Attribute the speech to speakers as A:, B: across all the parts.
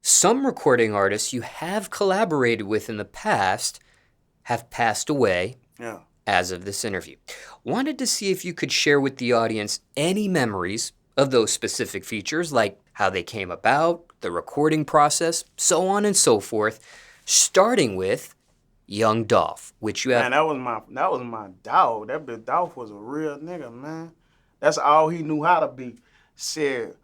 A: Some recording artists you have collaborated with in the past have passed away
B: Yeah.
A: as of this interview. Wanted to see if you could share with the audience any memories of those specific features, like how they came about, the recording process, so on and so forth, starting with Young Dolph, which you have.
B: Man, that was my dog. That bitch Dolph was a real nigga, man. That's all he knew how to be. Shit.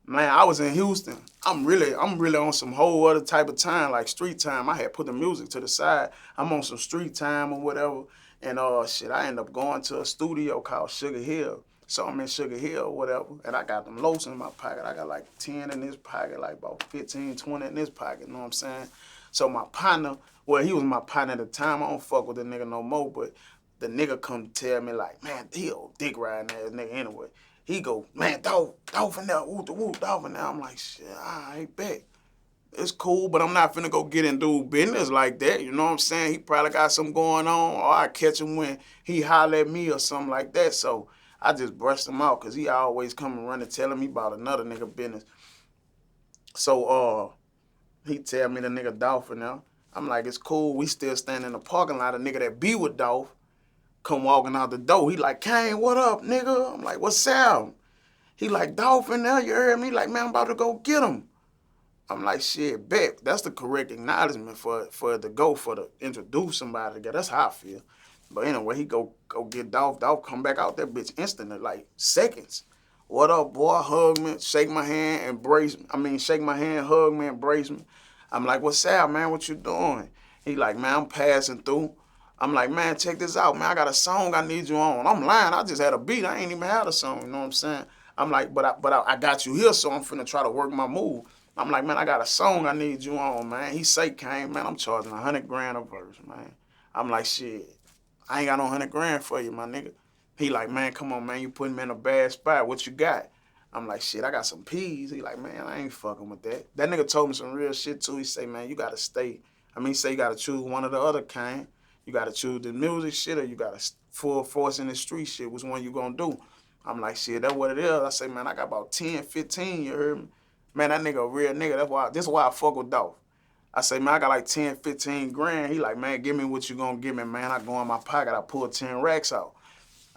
B: Man, I was in Houston. I'm really on some whole other type of time, like street time. I had put the music to the side. I'm on some street time or whatever. And shit, I end up going to a studio called Sugar Hill. So I'm in Sugar Hill or whatever, and I got them locs in my pocket. I got like 10 in this pocket, like about 15, 20 in this pocket, you know what I'm saying? So my partner, well, he was my partner at the time. I don't fuck with the nigga no more, but the nigga come to tell me like, man, he old dick riding ass nigga anyway. He go, man, Dolph in there, whoop the whoop, Dolph in there. I'm like, shit, I bet. It's cool, but I'm not finna go get into business like that. You know what I'm saying? He probably got something going on, or I catch him when he holler at me or something like that. So I just brushed him out because he always come and running telling me about another nigga business. So he tell me the nigga Dolph in there. I'm like, it's cool. We still standing in the parking lot. A nigga that be with Dolph come walking out the door. He like, Cain, what up, nigga? I'm like, what's up? He like, Dolph in there, you heard me? Like, man, I'm about to go get him. I'm like, shit, bet. That's the correct acknowledgement for to introduce somebody together. That's how I feel. But anyway, he go get Dolph. Dolph come back out that bitch instantly, like seconds. What up, boy? Hug me, shake my hand, embrace me. I mean, shake my hand, hug me, embrace me. I'm like, what's up, man? What you doing? He like, man, I'm passing through. I'm like, man, check this out, man. I got a song I need you on. I'm lying. I just had a beat. I ain't even had a song. You know what I'm saying? I'm like, but I got you here, so I'm finna try to work my move. I'm like, man, I got a song I need you on, man. He say, Cain, man, I'm charging 100 grand a verse, man. I'm like, shit, I ain't got no 100 grand for you, my nigga. He like, man, come on, man, you putting me in a bad spot. What you got? I'm like, shit, I got some peas. He like, man, I ain't fucking with that. That nigga told me some real shit too. He say, man, you gotta stay. I mean, he say you gotta choose one or the other kind. You gotta choose the music shit or you gotta full force in the street shit. Which one you gonna do? I'm like, shit, that's what it is. I say, man, I got about 10, 15, you heard me? Man, that nigga a real nigga. This is why I fuck with Dolph. I say, man, I got like 10, 15 grand. He like, man, give me what you gonna give me, man. I go in my pocket, I pull 10 racks out.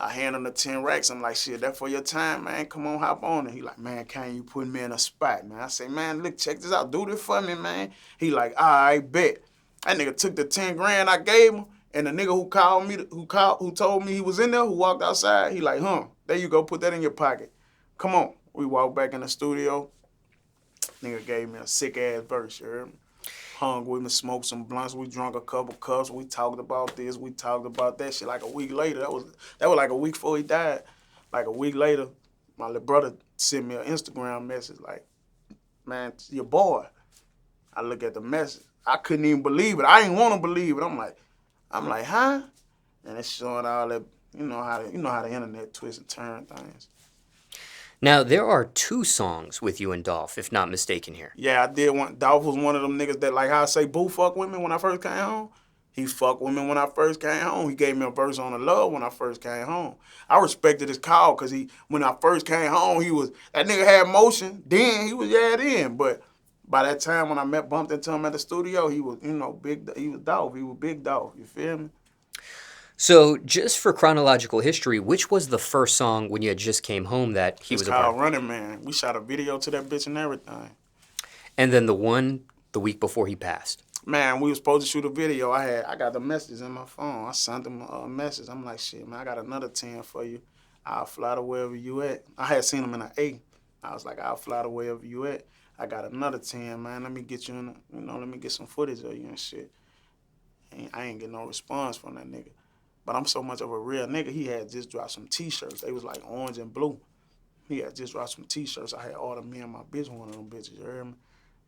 B: I hand him the 10 racks. I'm like, shit, that for your time, man. Come on, hop on it. He like, man, can you put me in a spot, man? I say, man, look, check this out. Do this for me, man. He like, I bet. That nigga took the 10 grand I gave him, and the nigga who told me he was in there, who walked outside, he like, there you go, put that in your pocket. Come on. We walk back in the studio. Nigga gave me a sick ass verse, you heard me? Hung with me, smoked some blunts. We drunk a couple cups. We talked about this. We talked about that shit. Like a week later, that was like a week before he died. Like a week later, my little brother sent me an Instagram message like, man, your boy. I look at the message. I couldn't even believe it. I didn't want to believe it. I'm like, huh? And it's showing all that, you know how the internet twists and turn things.
A: Now, there are two songs with you and Dolph, if not mistaken here.
B: Yeah, I did one. Dolph was one of them niggas that, like how I say, Boo fuck with me when I first came home. He fucked with me when I first came home. He gave me a verse on the love when I first came home. I respected his call because when I first came home, that nigga had motion. Then he was in. But by that time when I bumped into him at the studio, he was, big. He was Dolph. He was big Dolph. You feel me?
A: So, just for chronological history, which was the first song when you had just came home that he
B: It's
A: was a part
B: called
A: of?
B: Running Man. We shot a video to that bitch and everything.
A: And then the one the week before he passed.
B: Man, we was supposed to shoot a video. I got the messages in my phone. I sent him a message. I'm like, shit, man, I got another 10 for you. I'll fly to wherever you at. I had seen him in an A. I was like, I'll fly to wherever you at. I got another 10, man. Let me get you let me get some footage of you and shit. And I ain't get no response from that nigga. But I'm so much of a real nigga, he had just dropped some T-shirts. They was like orange and blue. He had just dropped some T-shirts. I had ordered me and my bitch one of them bitches, you heard me?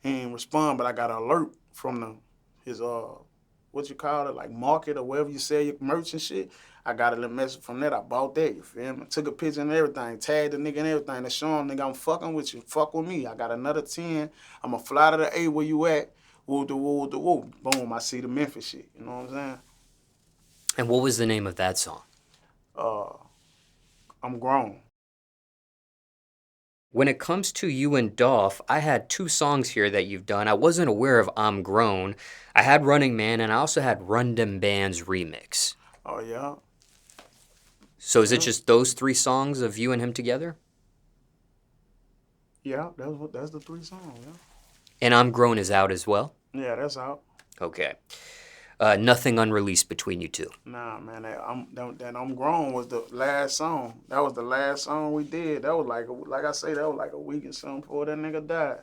B: He didn't respond, but I got an alert from his what you call it, like market or wherever you sell your merch and shit. I got a little message from that. I bought that, you feel me? Took a picture and everything, tagged the nigga and everything to show him, nigga, I'm fucking with you. Fuck with me. I got another 10. I'ma fly to the A where you at. Woo the woo the woo. Boom, I see the Memphis shit. You know what I'm saying?
A: And what was the name of that song?
B: Uh, I'm grown.
A: When it comes to you and Dolph, I had two songs here that you've done. I wasn't aware of I'm Grown. I had Running Man, and I also had Run Dem Band's remix.
B: Oh yeah.
A: So is it
B: Yeah.
A: just those three songs of you and him together?
B: Yeah, that's the three songs, yeah.
A: And I'm Grown is out as well?
B: Yeah, that's out.
A: Okay. Nothing unreleased between you two.
B: Nah, man, that I'm Grown was the last song. That was the last song we did. That was like I say, that was like a week or something before that nigga died.